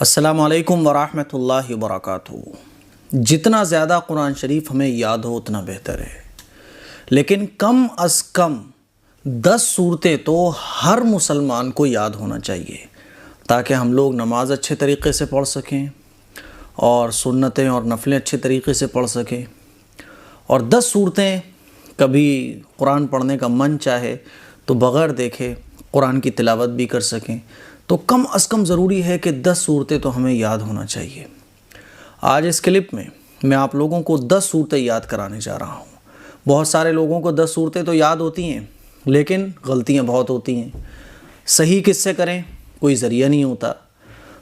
السلام علیکم ورحمۃ اللہ وبرکاتہ۔ جتنا زیادہ قرآن شریف ہمیں یاد ہو اتنا بہتر ہے، لیکن کم از کم 10 صورتیں تو ہر مسلمان کو یاد ہونا چاہیے تاکہ ہم لوگ نماز اچھے طریقے سے پڑھ سکیں اور سنتیں اور نفلیں اچھے طریقے سے پڑھ سکیں، اور 10 صورتیں کبھی قرآن پڑھنے کا من چاہے تو بغیر دیکھے قرآن کی تلاوت بھی کر سکیں۔ تو کم از کم ضروری ہے کہ 10 صورتیں تو ہمیں یاد ہونا چاہیے۔ آج اس کلپ میں میں آپ لوگوں کو 10 صورتیں یاد کرانے جا رہا ہوں۔ بہت سارے لوگوں کو 10 صورتیں تو یاد ہوتی ہیں لیکن غلطیاں بہت ہوتی ہیں۔ صحیح کس سے کریں کوئی ذریعہ نہیں ہوتا۔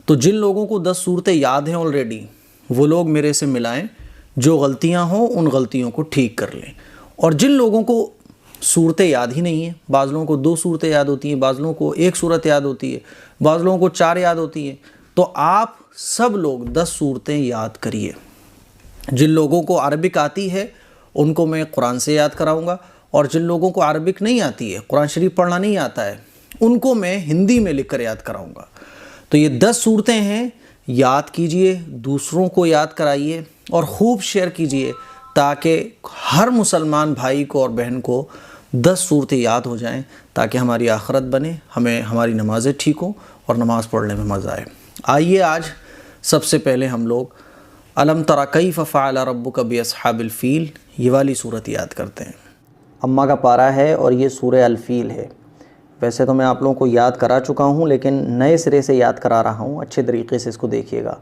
تو جن لوگوں کو 10 صورتیں یاد ہیں آلریڈی وہ لوگ میرے سے ملائیں، جو غلطیاں ہوں ان غلطیوں کو ٹھیک کر لیں۔ اور جن لوگوں کو صورتیں یاد ہی نہیں ہیں، بعض لوگوں کو 2 صورتیں یاد ہوتی ہیں، بعض لوگوں کو 1 صورت یاد ہوتی ہے، بعض لوگوں کو 4 یاد ہوتی ہیں، تو آپ سب لوگ 10 صورتیں یاد کریے۔ جن لوگوں کو عربک آتی ہے ان کو میں قرآن سے یاد کراؤں گا، اور جن لوگوں کو عربک نہیں آتی ہے، قرآن شریف پڑھنا نہیں آتا ہے، ان کو میں ہندی میں لکھ کر یاد کراؤں گا۔ تو یہ 10 صورتیں ہیں، یاد کیجئے، دوسروں کو یاد کرائیے اور خوب شیئر کیجئے تاکہ ہر مسلمان بھائی کو اور بہن کو 10 صورتیں یاد ہو جائیں تاکہ ہماری آخرت بنے، ہمیں ہماری نمازیں ٹھیک ہوں اور نماز پڑھنے میں مزہ آئے۔ آئیے آج سب سے پہلے ہم لوگ الم تر کیف فعل ربک باصحاب الفیل یہ والی صورت یاد کرتے ہیں۔ اماں کا پارہ ہے اور یہ سورہ الفیل ہے۔ ویسے تو میں آپ لوگوں کو یاد کرا چکا ہوں لیکن نئے سرے سے یاد کرا رہا ہوں، اچھے طریقے سے اس کو دیکھیے گا۔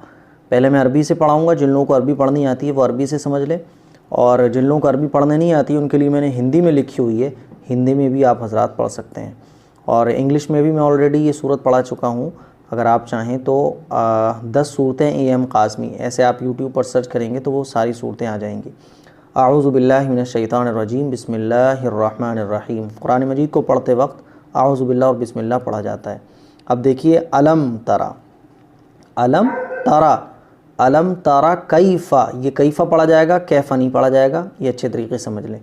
پہلے میں عربی سے پڑھاؤں گا، جن لوگوں کو عربی پڑھنی آتی ہے وہ عربی سے سمجھ لیں، اور جن لوگوں کو عربی پڑھنے نہیں آتی ان کے لیے میں نے ہندی میں لکھی ہوئی ہے، ہندی میں بھی آپ حضرات پڑھ سکتے ہیں، اور انگلش میں بھی میں آلریڈی یہ صورت پڑھا چکا ہوں۔ اگر آپ چاہیں تو 10 صورتیں ایم قاسمی ایسے آپ یوٹیوب پر سرچ کریں گے تو وہ ساری صورتیں آ جائیں گی۔ اعوذ باللہ من الشیطان الرجیم، بسم اللہ الرحمن الرحیم۔ قرآن مجید کو پڑھتے وقت اعوذ باللہ اور بسم اللہ پڑھا جاتا ہے۔ اب دیکھیے علم ترا، علم ترا، علم ترا کیفا، یہ کیفا پڑھا جائے گا، کیفا نہیں پڑھا جائے گا، یہ اچھے طریقے سے سمجھ لیں۔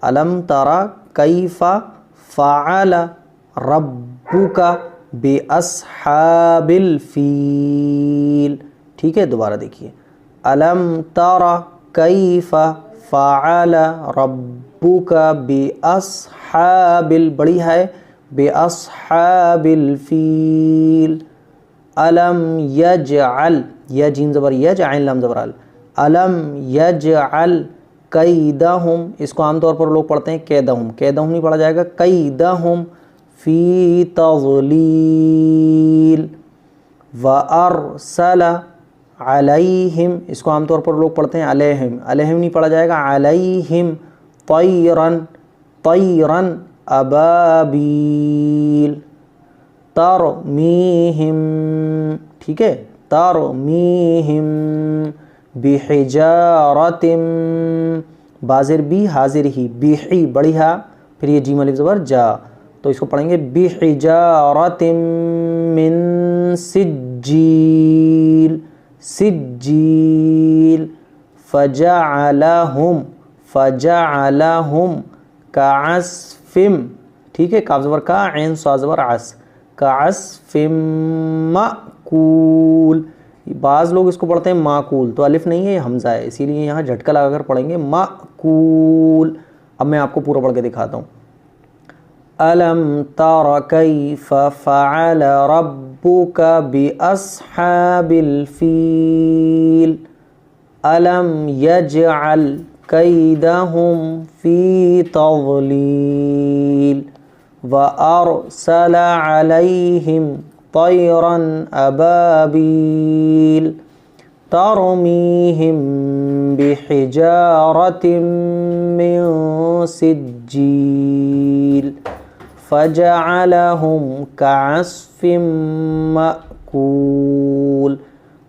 علم ترا کیفا فعل ربک باصحاب الفیل، ٹھیک ہے، دوبارہ دیکھیے، علم ترا کیفا فعل ربک باصحاب بڑی ہے باصحاب الفیل، علم یجعل، یا جیم زبر یج، عین لام زبر ال، علم یجعل قیدہم، اس کو عام طور پر لوگ پڑھتے ہیں قیدہم، قیدہم نہیں پڑھا جائے گا، قیدہم فی تضلیل، وارسل علیہم، اس کو عام طور پر لوگ پڑھتے ہیں علیہم، علیہم نہیں پڑھا جائے گا، علیہم طیرن، طیرن ابابیل، ترمیہم، ٹھیک ہے، ترمیہم بحجارت، بازر بی حاضر ہی، بیحی بڑی ہا، پھر یہ جیم الف زبر جا، تو اس کو پڑھیں گے بحجارت من سجیل، سجیل، فجعلہم، فجعلہم کعصف، ٹھیک ہے، کاف زبر کا، عین صاد زبر عس، کعصف مأکول، بعض لوگ اس کو پڑھتے ہیں معقول، تو الف نہیں ہے یہ حمزہ ہے، اسی لیے یہاں جھٹکا لگا کر پڑھیں گے مأکول۔ اب میں آپ کو پورا پڑھ کے دکھاتا ہوں۔ الم تر کیف فعل ربک باصحاب الفیل، الم یجعل قیدہم فی تضلیل، وارسل علیہم طیرا ابابیل، ترمیہم بحجارت من سجیل، فجعلہم کعصف مأکول۔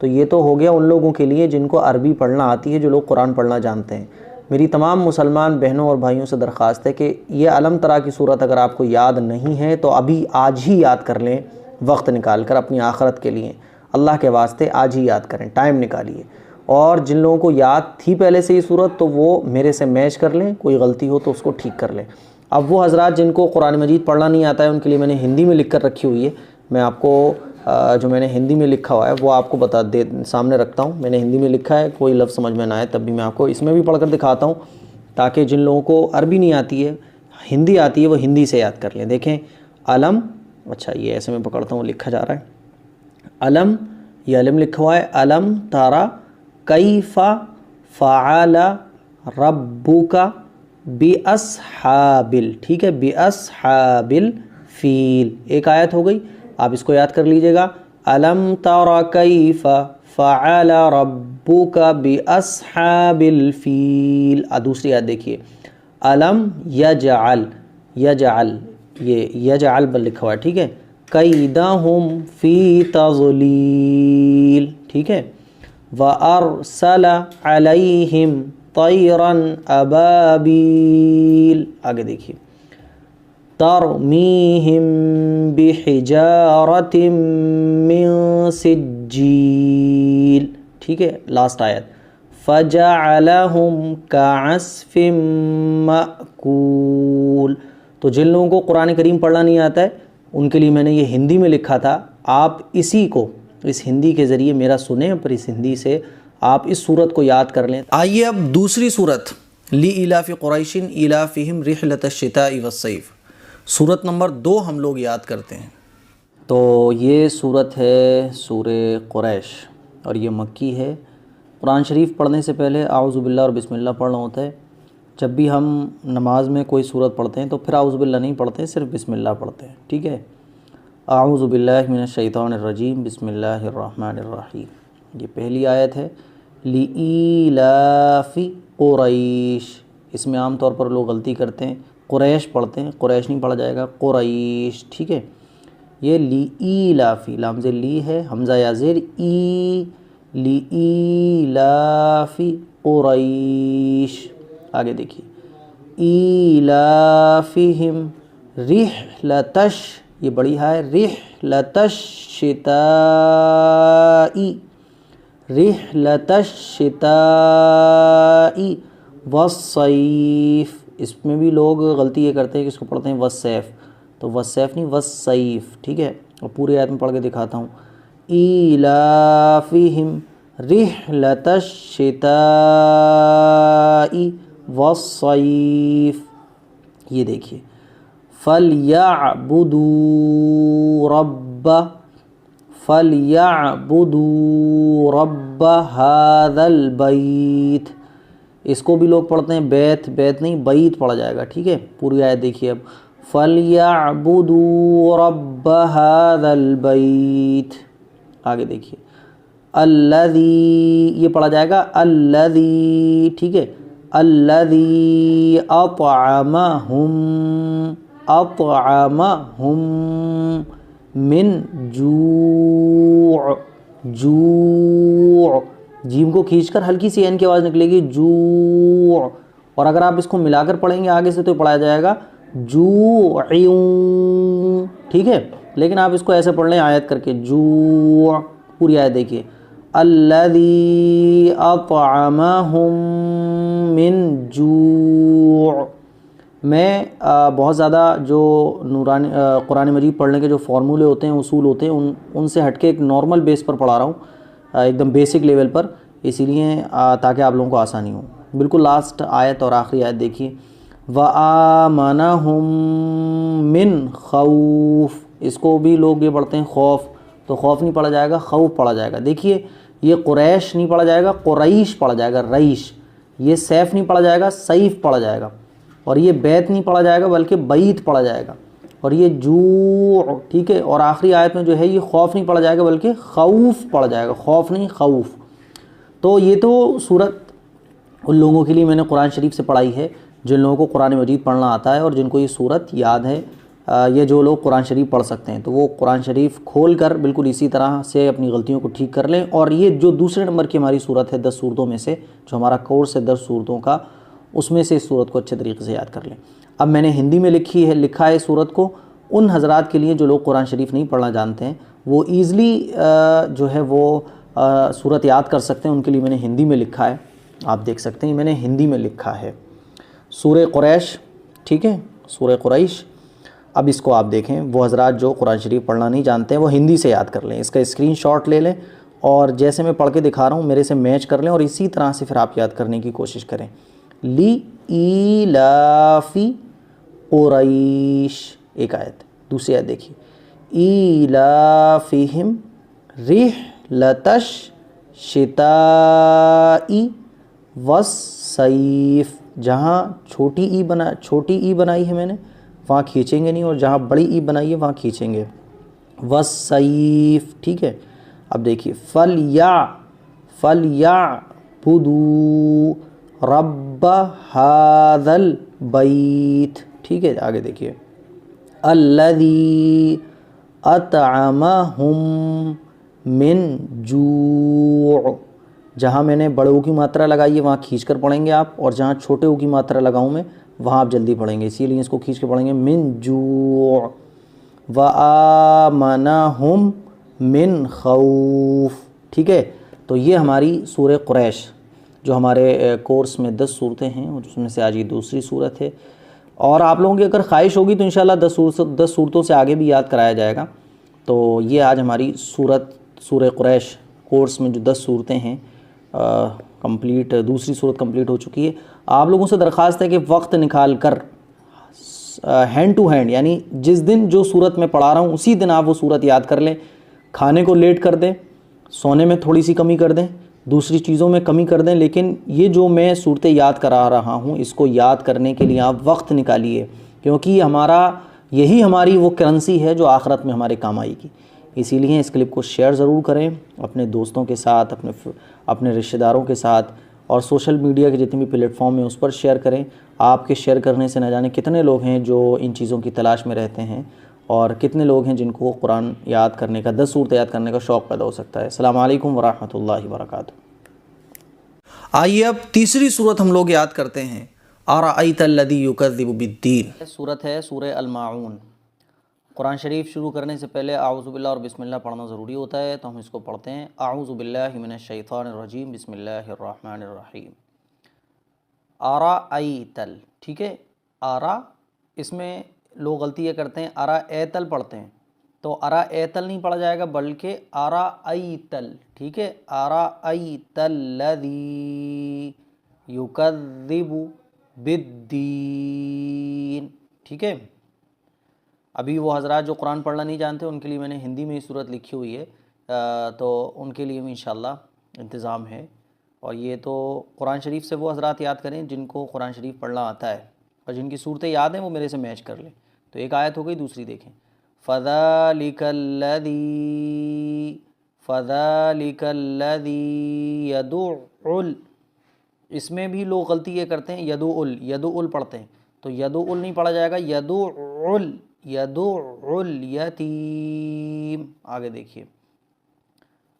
تو یہ تو ہو گیا ان لوگوں کے لیے جن کو عربی پڑھنا آتی ہے، جو لوگ قرآن پڑھنا جانتے ہیں۔ میری تمام مسلمان بہنوں اور بھائیوں سے درخواست ہے کہ یہ علم ترا کی صورت اگر آپ کو یاد نہیں ہے تو ابھی آج ہی یاد کر لیں، وقت نکال کر اپنی آخرت کے لیے، اللہ کے واسطے آج ہی یاد کریں، ٹائم نکالیے۔ اور جن لوگوں کو یاد تھی پہلے سے یہ صورت تو وہ میرے سے میچ کر لیں، کوئی غلطی ہو تو اس کو ٹھیک کر لیں۔ اب وہ حضرات جن کو قرآن مجید پڑھنا نہیں آتا ہے ان کے لیے میں نے ہندی میں لکھ کر رکھی ہوئی ہے، میں آپ کو جو میں نے ہندی میں لکھا ہوا ہے وہ آپ کو سامنے رکھتا ہوں. میں نے ہندی میں لکھا ہے, کوئی لفظ سمجھ میں نہ آئے تب بھی میں آپ کو اس میں بھی پڑھ کر دکھاتا ہوں, تاکہ جن لوگوں کو عربی نہیں آتی ہے, ہندی آتی ہے, وہ ہندی سے یاد کر لیں. دیکھیں علم, اچھا یہ ایسے میں پکڑتا ہوں, لکھا جا رہا ہے علم, یہ علم لکھا ہوا ہے. علم تارا کیف فعل ربک باصحاب, ٹھیک ہے, باصحاب الفیل, ایک آیت ہو گئی. آپ اس کو یاد کر لیجئے گا. علم تارا کیف فعل ربک باصحاب الفیل. دوسری آیت دیکھیے علم یجعل, یجعل یہ یجعل بل لکھا ہوا ہے, ٹھیک ہے, کیدہم فی تضلیل, ٹھیک ہے, وَأَرْسَلَ عَلَيْهِمْ طَيْرًا أَبَابِيلَ. آگے دیکھیے تَرْمِيهِمْ بِحِجَارَةٍ مِّن سِجِّيلٍ, ٹھیک ہے, لاسٹ آیت فَجَعَلَهُمْ كَعَصْفٍ مَأْكُولٍ. تو جن لوگوں کو قرآن کریم پڑھنا نہیں آتا ہے ان کے لیے میں نے یہ ہندی میں لکھا تھا. آپ اسی کو اس ہندی کے ذریعے میرا سنیں, پر اس ہندی سے آپ اس صورت کو یاد کر لیں. آئیے اب دوسری صورت لِإِيلَافِ قُرَيْشٍ إِيلَافِهِمْ رِحْلَةَ الشِّتَاءِ وَالصَّيْفِ, صورت نمبر 2 ہم لوگ یاد کرتے ہیں. تو یہ صورت ہے سورہ قریش اور یہ مکی ہے. قرآن شریف پڑھنے سے پہلے اعوذ باللہ اور بسم اللہ پڑھنا ہوتا ہے. جب بھی ہم نماز میں کوئی صورت پڑھتے ہیں تو پھر اعوذ باللہ نہیں پڑھتے, صرف بسم اللہ پڑھتے ہیں, ٹھیک ہے. اعوذ باللہ من الشیطان الرجیم, بسم اللہ الرحمن الرحیم. یہ پہلی آیت ہے. لِإِيلَافِ قُرَيْش, اس میں عام طور پر لوگ غلطی کرتے ہیں, قریش پڑھتے ہیں, قریش نہیں پڑھا جائے گا, قریش, ٹھیک ہے. یہ لِإِيلَافِ, لام زیر لی ہے, حمزہ یا زیر ای, لِإِيلَافِ قُرَيْش. آگے دیکھیے ایلافہم رحلتش, یہ بڑی ہے, رحلتش شتائی, رحلتش شتائی والصیف. اس میں بھی لوگ غلطی یہ کرتے ہیں کہ اس کو پڑھتے ہیں والسیف, تو والسیف نہیں والصیف, ٹھیک ہے. اور پوری آیت میں پڑھ کے دکھاتا ہوں. ایلافہم رحلتش شتائی والصیف. یہ دیکھیے فَلْيَعْبُدُوا رَبَّ هَذَا الْبَيْتِ. اس کو بھی لوگ پڑھتے ہیں بیت, بیت نہیں بیت پڑھا جائے گا, ٹھیک ہے. پوری آیت دیکھیے اب. فَلْيَعْبُدُوا رَبَّ هَذَا الْبَيْتِ. آگے دیکھیے الذی, یہ پڑھا جائے گا الذی, ٹھیک ہے, الذی اطعمہم من جوع, جوع, جیم کو کھینچ کر ہلکی سی این کی آواز نکلے گی, جوع. اور اگر آپ اس کو ملا کر پڑھیں گے آگے سے تو پڑھا جائے گا جوعوں, ٹھیک ہے. لیکن آپ اس کو ایسے پڑھ لیں آیت کر کے, جوع. پوری آیت دیکھیے الذی اطعمہم من جوع. میں بہت زیادہ جو قرآن مجید پڑھنے کے جو فارمولے ہوتے ہیں, اصول ہوتے ہیں, ان سے ہٹ کے ایک نارمل بیس پر پڑھا رہا ہوں, ایک دم بیسک لیول پر, اسی لیے تاکہ آپ لوگوں کو آسانی ہو. بالکل لاسٹ آیت اور آخری آیت دیکھیے وَآمَنَهُم مِّن خَوْفٍ. اس کو بھی لوگ یہ پڑھتے ہیں خوف, تو خوف نہیں پڑھا جائے گا, خوف پڑھا جائے گا. دیکھیے یہ قریش نہیں پڑھا جائے گا, قریش پڑھا جائے گا, ریش. یہ سیف نہیں پڑھا جائے گا, سیف پڑھا جائے گا. اور یہ بیت نہیں پڑھا جائے گا بلکہ بیت پڑھا جائے گا. اور یہ جوع, ٹھیک ہے. اور آخری آیت میں جو ہے یہ خوف نہیں پڑھا جائے گا بلکہ خوف پڑھا جائے گا, خوف نہیں خوف. تو یہ تو صورت ان لوگوں کے لیے میں نے قرآن شریف سے پڑھائی ہے جن لوگوں کو قرآن مجید پڑھنا آتا ہے اور جن کو یہ صورت یاد ہے. یہ جو لوگ قرآن شریف پڑھ سکتے ہیں تو وہ قرآن شریف کھول کر بالکل اسی طرح سے اپنی غلطیوں کو ٹھیک کر لیں. اور یہ جو دوسرے نمبر کی ہماری صورت ہے 10 صورتوں میں سے, جو ہمارا کورس ہے 10 صورتوں کا, اس میں سے اس صورت کو اچھے طریقے سے یاد کر لیں. اب میں نے ہندی میں لکھا ہے صورت کو ان حضرات کے لیے جو لوگ قرآن شریف نہیں پڑھنا جانتے ہیں, وہ ایزلی جو ہے وہ صورت یاد کر سکتے ہیں. ان کے لیے میں نے ہندی میں لکھا ہے, آپ دیکھ سکتے ہیں میں نے ہندی میں لکھا ہے. سورہ قریش, ٹھیک ہے, سورہ قریش. اب اس کو آپ دیکھیں، وہ حضرات جو قرآن شریف پڑھنا نہیں جانتے ہیں وہ ہندی سے یاد کر لیں، اس کا اسکرین شاٹ لے لیں اور جیسے میں پڑھ کے دکھا رہا ہوں میرے سے میچ کر لیں اور اسی طرح سے پھر آپ یاد کرنے کی کوشش کریں۔ لی ایلافی قریش، ایک آیت، دوسری آیت دیکھیے، ایلافہم رحلتش شتائی والصیف، جہاں چھوٹی ای بنائی ہے میں نے وہاں کھینچیں گے نہیں، اور جہاں بڑی ای بنائی ہے وہاں کھینچیں گے، والصیف، ٹھیک ہے۔ اب دیکھیے فَلْيَعْبُدُوا رَبَّ هَذَا الْبَيْتِ، ٹھیک ہے۔ آگے دیکھیے، الَّذِي أَطْعَمَهُم مِّن جُوع، جہاں میں نے بڑے او کی ماترا لگائی ہے وہاں کھینچ کر پڑھیں گے آپ، اور جہاں چھوٹے او کی ماترا لگاؤں میں وہاں آپ جلدی پڑھیں گے، اسی لیے اس کو کھینچ کے پڑھیں گے، من جوع، وآمنہم من خوف، ٹھیک ہے۔ تو یہ ہماری سورہ قریش جو ہمارے کورس میں 10 صورتیں ہیں، اس میں سے آج یہ دوسری صورت ہے، اور آپ لوگوں کی اگر خواہش ہوگی تو انشاءاللہ 10 صورتوں سے آگے بھی یاد کرایا جائے گا۔ تو یہ آج ہماری سورہ قریش کورس میں جو 10 صورتیں ہیں کمپلیٹ، دوسری صورت کمپلیٹ ہو چکی ہے۔ آپ لوگوں سے درخواست ہے کہ وقت نکال کر ہینڈ ٹو ہینڈ، یعنی جس دن جو صورت میں پڑھا رہا ہوں اسی دن آپ وہ صورت یاد کر لیں، کھانے کو لیٹ کر دیں، سونے میں تھوڑی سی کمی کر دیں، دوسری چیزوں میں کمی کر دیں، لیکن یہ جو میں صورتیں یاد کرا رہا ہوں اس کو یاد کرنے کے لیے آپ وقت نکالیے، کیونکہ یہی ہماری وہ کرنسی ہے جو آخرت میں ہمارے کام آئے گی۔ اسی لیے اس کلپ کو شیئر ضرور کریں اپنے دوستوں کے ساتھ، اپنے رشتہ داروں کے ساتھ، اور سوشل میڈیا کے جتنے بھی پلیٹ فارم ہیں اس پر شیئر کریں۔ آپ کے شیئر کرنے سے نہ جانے کتنے لوگ ہیں جو ان چیزوں کی تلاش میں رہتے ہیں، اور کتنے لوگ ہیں جن کو قرآن یاد کرنے کا، 10 صورت یاد کرنے کا شوق پیدا ہو سکتا ہے۔ السلام علیکم ورحمۃ اللہ وبرکاتہ۔ آئیے اب تیسری صورت ہم لوگ یاد کرتے ہیں، ارأیت الذی یکذب بالدین، صورت ہے سورہ الماعون۔ قرآن شریف شروع کرنے سے پہلے اعوذ باللہ اور بسم اللہ پڑھنا ضروری ہوتا ہے، تو ہم اس کو پڑھتے ہیں۔ اعوذ باللہ من الشیطان الرجیم، بسم اللہ الرحمن الرحیم۔ ارأیتل، ٹھیک ہے، آرا، اس میں لوگ غلطی یہ کرتے ہیں ارائیتل پڑھتے ہیں، تو ارائیتل نہیں پڑھا جائے گا بلکہ ارائیتل، ٹھیک ہے، ارأیتل الذی یکذب بالدین، ٹھیک ہے۔ ابھی وہ حضرات جو قرآن پڑھنا نہیں جانتے ان کے لیے میں نے ہندی میں یہ صورت لکھی ہوئی ہے، تو ان کے لیے بھی انشاءاللہ انتظام ہے، اور یہ تو قرآن شریف سے وہ حضرات یاد کریں جن کو قرآن شریف پڑھنا آتا ہے، اور جن کی صورتیں یاد ہیں وہ میرے سے میچ کر لیں۔ تو ایک آیت ہو گئی، دوسری دیکھیں، فَذَلِكَ الَّذِي يَدُعُّ، اس میں بھی لوگ غلطی یہ کرتے ہیں یدعُ پڑھتے ہیں، تو یدعُ نہیں پڑھا جائے گا، یدعُ الیتیم۔ آگے دیکھیے،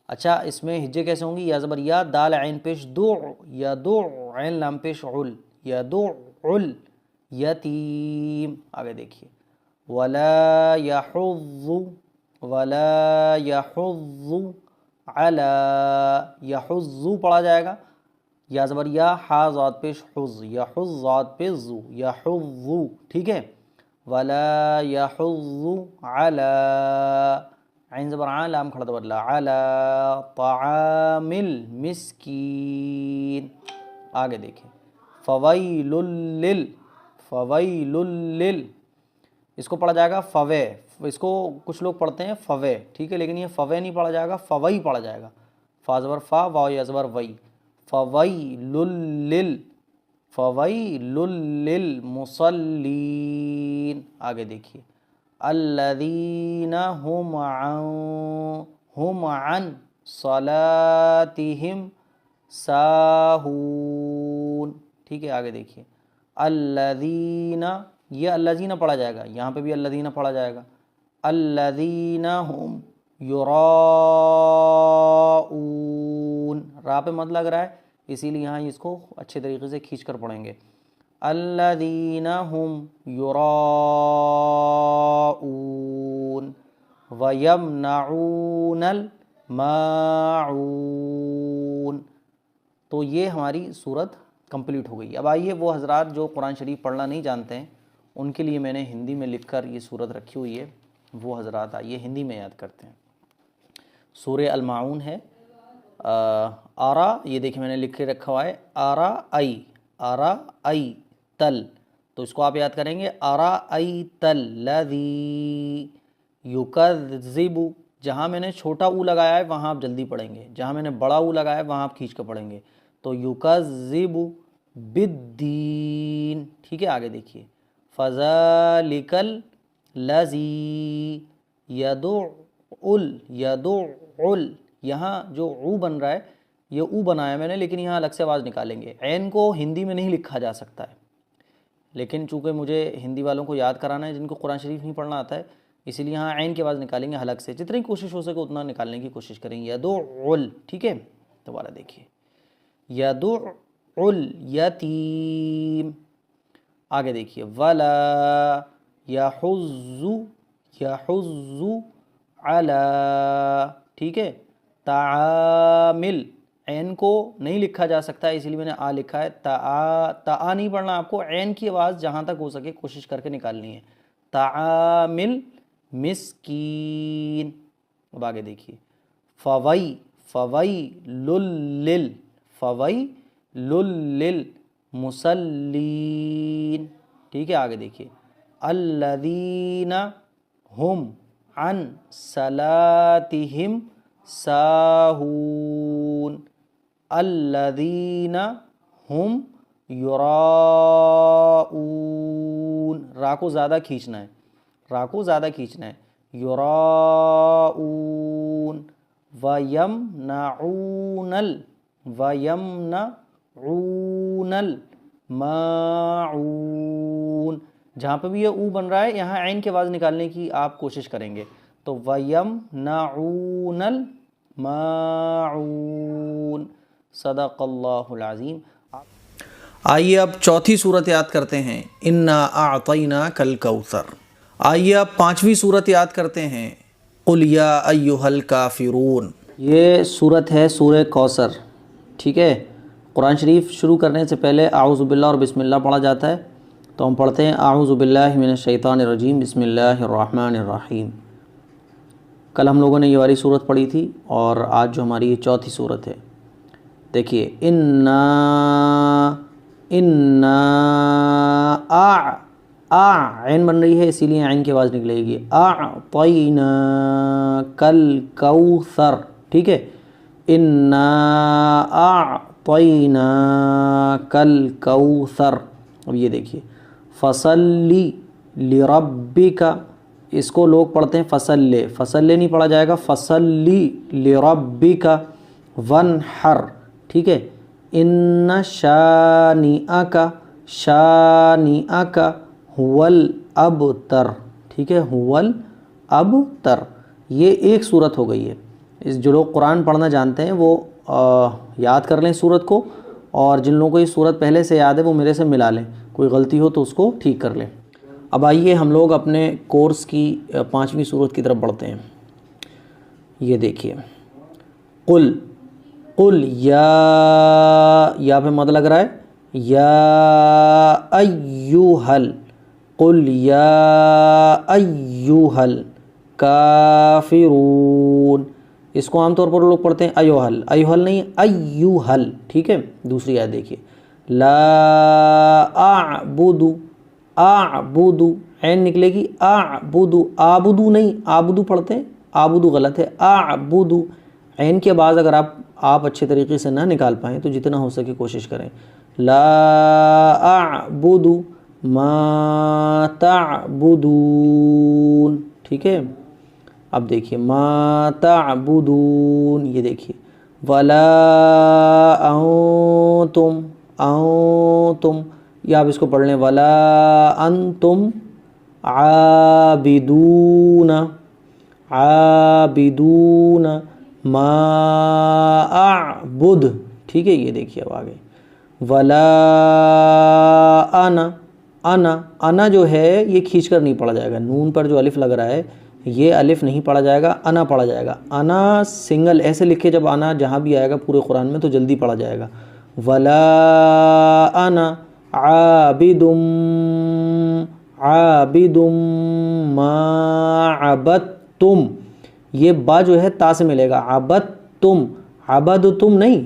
اچھا اس میں ہجے کیسے ہوں گی؟ یا زبر یا، دال عین پیش دع، یدع، عین لام پیش عل، یدع الیتیم۔ آگے دیکھیے، ولا یحض علی، یحض پڑھا جائے گا، یا زبر یا، ہا ضاد پیش حض، یحض ضاد پیش زو، یحض، ٹھیک ہے۔ ولا یحض علی، عین زبر عین لام کھڑا بدلا، علی طعام المسکین۔ آگے دیکھیں، فویل لل، اس کو پڑھا جائے گا فوے، اس کو کچھ لوگ پڑھتے ہیں فوے، ٹھیک ہے، لیکن یہ فوے نہیں پڑھا جائے گا، فوئی پڑھا جائے گا، فا زبر فا، واو یا زبر وئی، فویل للمصلین۔ آگے دیکھیے، الذین ہم عن صلاتہم ساہون، ٹھیک ہے۔ آگے دیکھیے، الذین، یہ الذین پڑھا جائے گا، یہاں پہ بھی الذین پڑھا جائے گا، الذین ہم یراؤون، را پہ مد لگ رہا ہے اسی لیے یہاں اس کو اچھے طریقے سے کھینچ کر پڑھیں گے، الذین ہم یراؤون ویمنعون الماعون۔ تو یہ ہماری صورت کمپلیٹ ہو گئی۔ اب آئیے وہ حضرات جو قرآن شریف پڑھنا نہیں جانتے ہیں ان کے لیے میں نے ہندی میں لکھ کر یہ صورت رکھی ہوئی ہے، وہ حضرات آئیے ہندی میں یاد کرتے ہیں۔ سورہ الماعون ہے، آرا، یہ دیکھیں میں نے لکھ کے رکھا ہوا ہے آرا ای تل، تو اس کو آپ یاد کریں گے آرا ای تل الذی یکذب، جہاں میں نے چھوٹا او لگایا ہے وہاں آپ جلدی پڑھیں گے، جہاں میں نے بڑا او لگایا ہے وہاں آپ کھینچ کر پڑھیں گے، تو یکذب بالدین، ٹھیک ہے۔ آگے دیکھیے فذلک الذی یدعو، یہاں جو او بن رہا ہے یہ او بنایا میں نے، لیکن یہاں الگ سے آواز نکالیں گے، عین کو ہندی میں نہیں لکھا جا سکتا ہے، لیکن چونکہ مجھے ہندی والوں کو یاد کرانا ہے جن کو قرآن شریف نہیں پڑھنا آتا ہے، اسی لیے یہاں عین کی آواز نکالیں گے حلق سے، جتنی کوشش ہو سکے اتنا نکالنے کی کوشش کریں گے، یدعو، ٹھیک ہے۔ دوبارہ دیکھیے یدعو الیتیم، آگے دیکھیے ولا یحض علی، ٹھیک ہے۔ تعامل، عین کو نہیں لکھا جا سکتا ہے اسی لیے میں نے آ لکھا ہے، تا نہیں پڑھنا آپ کو، عین کی آواز جہاں تک ہو سکے کوشش کر کے نکالنی ہے، تعامل مسکین۔ اب آگے دیکھیے فویل للمصلین، ٹھیک ہے۔ آگے دیکھیے الذین ہم عن صلاتہم ساہون، الذین ہم یراؤون، را کو زیادہ کھینچنا ہے، یراؤون، ویمنعون الماعون، جہاں پہ بھی یہ او بن رہا ہے یہاں عین کی آواز نکالنے کی آپ کوشش کریں گے، تو وَيَمْنَعُونَ الْمَاعُونَ۔ صدق اللہ العظیم۔ آئیے اب چوتھی صورت یاد کرتے ہیں، اِنَّا أَعْطَيْنَاكَ الْكَوْثَرَ۔ آئیے اب پانچویں صورت یاد کرتے ہیں، قُلْ يَا أَيُّهَا الْكَافِرُونَ۔ یہ صورت ہے سورہ کوثر، ٹھیک ہے۔ قرآن شریف شروع کرنے سے پہلے اعوذ باللہ اور بسم اللہ پڑھا جاتا ہے، تو ہم پڑھتے ہیں اعوذ باللہ من الشیطان الرجیم، بسم اللہ الرحمن الرحیم۔ کل ہم لوگوں نے یہ والی صورت پڑھی تھی اور آج جو ہماری یہ چوتھی صورت ہے، دیکھیے عین بن رہی ہے اسی لیے عین کی آواز نکلے گی، اعطیناک الکوثر، ٹھیک ہے، انا اعطیناک الکوثر۔ اب یہ دیکھیے فصلی لربک، اس کو لوگ پڑھتے ہیں فصلے نہیں پڑھا جائے گا، فصلی لربک ونحر، ٹھیک ہے، ان شانئک هو الابتر، ٹھیک ہے، هو الابتر۔ یہ ایک صورت ہو گئی ہے، اس جو لوگ قرآن پڑھنا جانتے ہیں وہ یاد کر لیں صورت کو، اور جن لوگوں کو یہ صورت پہلے سے یاد ہے وہ میرے سے ملا لیں، کوئی غلطی ہو تو اس کو ٹھیک کر لیں۔ اب آئیے ہم لوگ اپنے کورس کی پانچویں صورت کی طرف بڑھتے ہیں۔ یہ دیکھیے قل یا پہ مد لگ رہا ہے، یا ایوہل، قل یا ایوہل کافرون، اس کو عام طور پر لوگ پڑھتے ہیں ایوہل نہیں ایوہل، ٹھیک ہے۔ دوسری آیت دیکھیے لا اعبد، عین نکلے گی آبدو نہیں، آبدو پڑھتے ہیں، آبدو غلط ہے، اعبد، عین کے بعد اگر آپ اچھے طریقے سے نہ نکال پائیں تو جتنا ہو سکے کوشش کریں، لا اعبد ما تعبدون، ٹھیک ہے۔ اب دیکھیے ما تعبدون، یہ دیکھیے ولا انتم، یا آپ اس کو پڑھ لیں ولا انتم عابدون ما اعبد، ٹھیک ہے۔ یہ دیکھیے اب آگے ولا انا جو ہے یہ کھینچ کر نہیں پڑھا جائے گا، نون پر جو الف لگ رہا ہے یہ الف نہیں پڑھا جائے گا، انا پڑھا جائے گا، انا سنگل ایسے لکھے، جب انا جہاں بھی آئے گا پورے قرآن میں تو جلدی پڑھا جائے گا، ولا انا عابدم ما عبدتم، یہ با جو ہے تا سے ملے گا، عبدتم، عبدتم نہیں،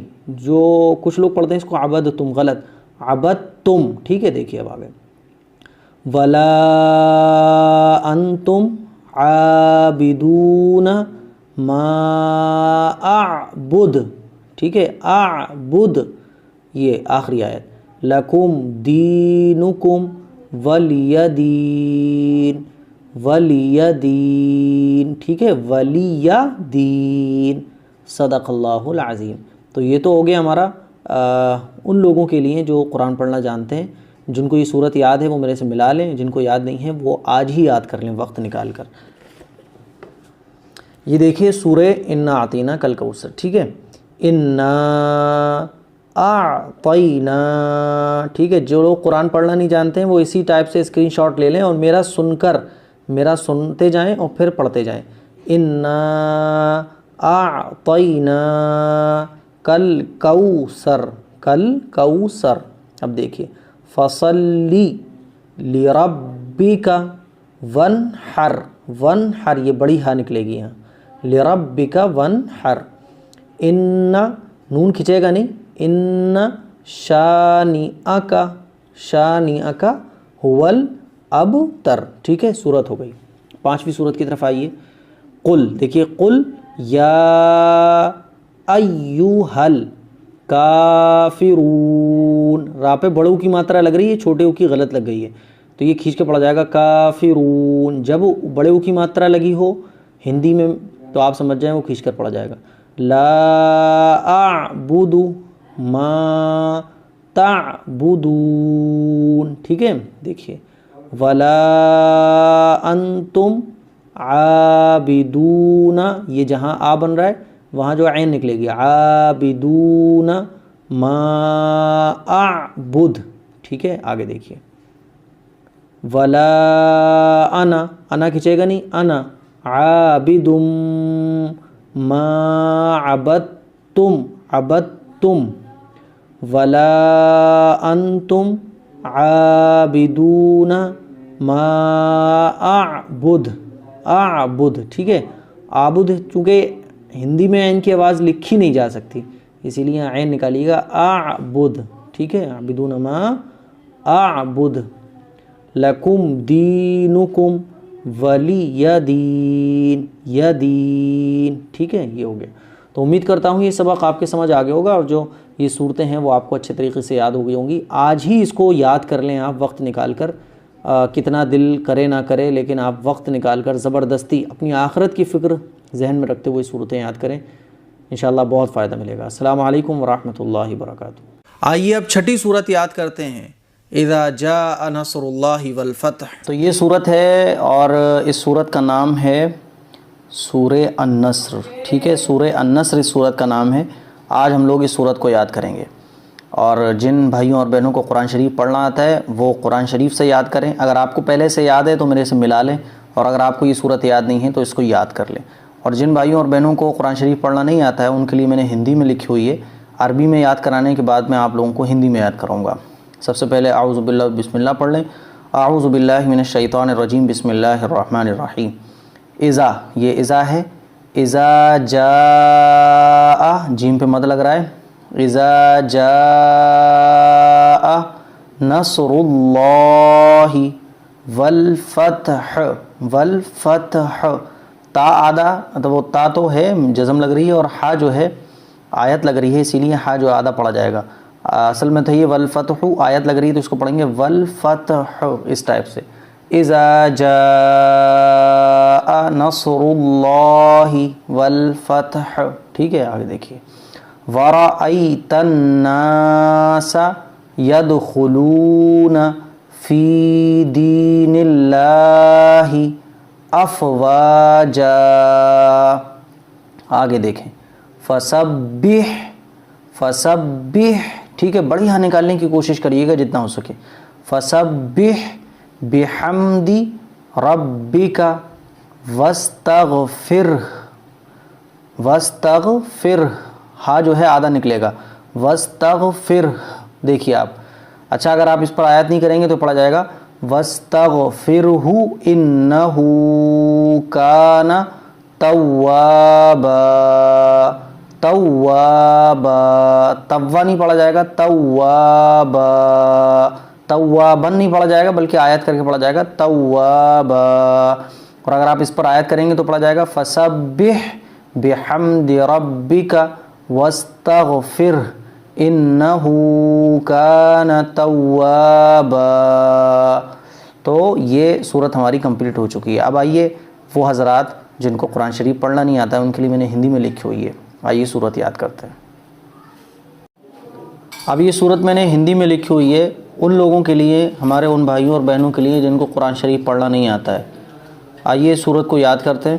جو کچھ لوگ پڑھتے ہیں اس کو عبدتم، غلط، عبدتم، ٹھیک ہے. دیکھیے اب آگے، ولا انتم عابدون ما اعبد، ٹھیک ہے، اعبد، یہ آخری آیت، لکم دینکم ولی دین، ولی دین، ٹھیک ہے، ولی دین، صدق اللہ العظیم. تو یہ تو ہو گیا ہمارا ان لوگوں کے لیے جو قرآن پڑھنا جانتے ہیں. جن کو یہ صورت یاد ہے وہ میرے سے ملا لیں، جن کو یاد نہیں ہے وہ آج ہی یاد کر لیں وقت نکال کر. یہ دیکھیے سورہ انا اعطینا کل کوثر، ٹھیک ہے، انا اعطینا، ٹھیک ہے. جو لوگ قرآن پڑھنا نہیں جانتے ہیں وہ اسی ٹائپ سے اسکرین شاٹ لے لیں اور میرا سنتے جائیں اور پھر پڑھتے جائیں. انا اعطینا کل کوثر، کل کوثر. اب دیکھیے، فصلی لربک ونحر، ونحر یہ بڑی ہا نکلے گی یہاں، لربک ونحر. ان نون کھنچے گا نہیں، ان شانئک، شانئک هو الابتر، ٹھیک ہے. صورت ہو گئی. 5ویں صورت کی طرف آئیے. قل، دیکھیے، قل یا ایہل کافرون، را پہ بڑے او کی ماترا لگ رہی ہے، چھوٹے او کی غلط لگ گئی ہے، تو یہ کھینچ کے پڑھا جائے گا کافرون. جب بڑے او کی ماترا لگی ہو ہندی میں تو آپ سمجھ جائیں وہ کھینچ کر پڑھا جائے گا. لا اعبد ما تعبدون، ٹھیک ہے. دیکھیے، ولا انتم عابدون، یہ جہاں آ بن رہا ہے وہاں جو عین نکلے گی، عابدون ما اعبد، ٹھیک ہے. آگے دیکھیے، ولا انا، انا کھنچے گا نہیں، انا عابد ما عبدتم، عبدتم، ولا انتم عابدون ما اعبد، اعبد، ٹھیک ہے. عابد چونکہ ہندی میں عین کی آواز لکھی نہیں جا سکتی اسی لیے عین نکالیے گا، اعبد، ٹھیک ہے، عابدون ما اعبد، لکم دینکم ولی دین، یدین، ٹھیک ہے. یہ ہو گیا. تو امید کرتا ہوں یہ سبق آپ کے سمجھ آگے ہوگا اور جو یہ صورتیں ہیں وہ آپ کو اچھے طریقے سے یاد ہو گئی ہوں گی. آج ہی اس کو یاد کر لیں آپ وقت نکال کر، کتنا دل کرے نہ کرے لیکن آپ وقت نکال کر زبردستی اپنی آخرت کی فکر ذہن میں رکھتے ہوئے صورتیں یاد کریں، انشاءاللہ بہت فائدہ ملے گا. السلام علیکم ورحمۃ اللہ وبرکاتہ. آئیے اب چھٹی صورت یاد کرتے ہیں، اذا جاء نصر اللہ والفتح. تو یہ صورت ہے اور اس صورت کا نام ہے سورہ النصر، ٹھیک ہے. سورہ النصر اس صورت کا نام ہے. آج ہم لوگ اس صورت کو یاد کریں گے اور جن بھائیوں اور بہنوں کو قرآن شریف پڑھنا آتا ہے وہ قرآن شریف سے یاد کریں. اگر آپ کو پہلے سے یاد ہے تو میرے سے ملا لیں اور اگر آپ کو یہ صورت یاد نہیں ہے تو اس کو یاد کر لیں. اور جن بھائیوں اور بہنوں کو قرآن شریف پڑھنا نہیں آتا ہے ان کے لیے میں نے ہندی میں لکھی ہوئی ہے، عربی میں یاد کرانے کے بعد میں آپ لوگوں کو ہندی میں یاد کراؤں گا. سب سے پہلے اعوذ باللہ بسم اللہ پڑھ لیں. اعوذ باللہ من الشیطان الرجیم، بسم اللہ الرحمن الرحیم. اذا، یہ اذا ہے، اذا جاء، جیم پہ مد لگ رہا ہے، اذا جاء نصر اللہ والفتح، والفتح، تا آدھا، تو وہ تا تو ہے جزم لگ رہی ہے اور ہا جو ہے آیت لگ رہی ہے، اسی لیے ہا جو آدھا پڑھا جائے گا. اصل میں تو یہ والفتح آیت لگ رہی ہے تو اس کو پڑھیں گے والفتح اس ٹائپ سے. اذا جاء نصر اللہ والفتح، ٹھیک ہے. آگے دیکھیے، ورأیت الناس يدخلون فی دین اللہ افواجا. آگے دیکھیں، فسبح، فسبح، ٹھیک ہے. بڑی ہاں نکالنے کی کوشش کریے گا جتنا ہو سکے. فسبح بحمد ربک واستغفرہ، واستغفرہ، ہا جو ہے آدھا نکلے گا، واستغفرہ. دیکھیے آپ، اچھا اگر آپ اس پر آیت نہیں کریں گے تو پڑھا جائے گا وَاسْتَغْفِرْهُ إِنَّهُ كَانَ توابا. توابا توا نہیں پڑھا جائے گا, توابا. توابن نہیں پڑھا جائے گا بلکہ آیت کر کے پڑھا جائے گا توابا. اور اگر آپ اس پر آیت کریں گے تو پڑھا جائے گا فسبح بحمد ربک واستغفرہ انہ کان توابا. تو یہ صورت ہماری کمپلیٹ ہو چکی ہے. اب آئیے وہ حضرات جن کو قرآن شریف پڑھنا نہیں آتا ہے ان کے لیے میں نے ہندی میں لکھی ہوئی ہے, آئیے صورت یاد کرتے ہیں. اب یہ صورت میں نے ہندی میں لکھی ہوئی ہے ان لوگوں کے لیے, ہمارے ان بھائیوں اور بہنوں کے لیے جن کو قرآن شریف پڑھنا نہیں آتا ہے. آئیے صورت کو یاد کرتے ہیں.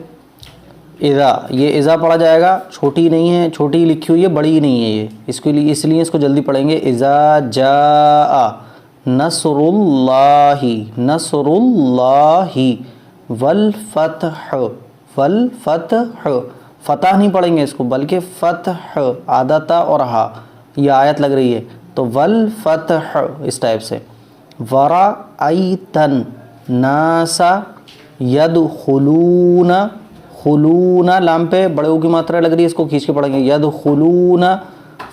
اذا, یہ اذا پڑھا جائے گا, چھوٹی نہیں ہے, چھوٹی لکھی ہوئی ہے, بڑی نہیں ہے یہ, اس کے لیے اس لیے اس کو جلدی پڑھیں گے. اذا جاء نصر اللہ, نصر اللہ والفتح, والفتح, فتح نہیں پڑھیں گے اس کو بلکہ فتح, آدھا تا اور ہا, یہ آیت لگ رہی ہے تو والفتح اس ٹائپ سے. ورأیت الناس یدخلون, خلون لام پہ بڑے او کی ماترا لگ رہی ہے, اس کو کھینچ کے پڑھیں گے. یدخلون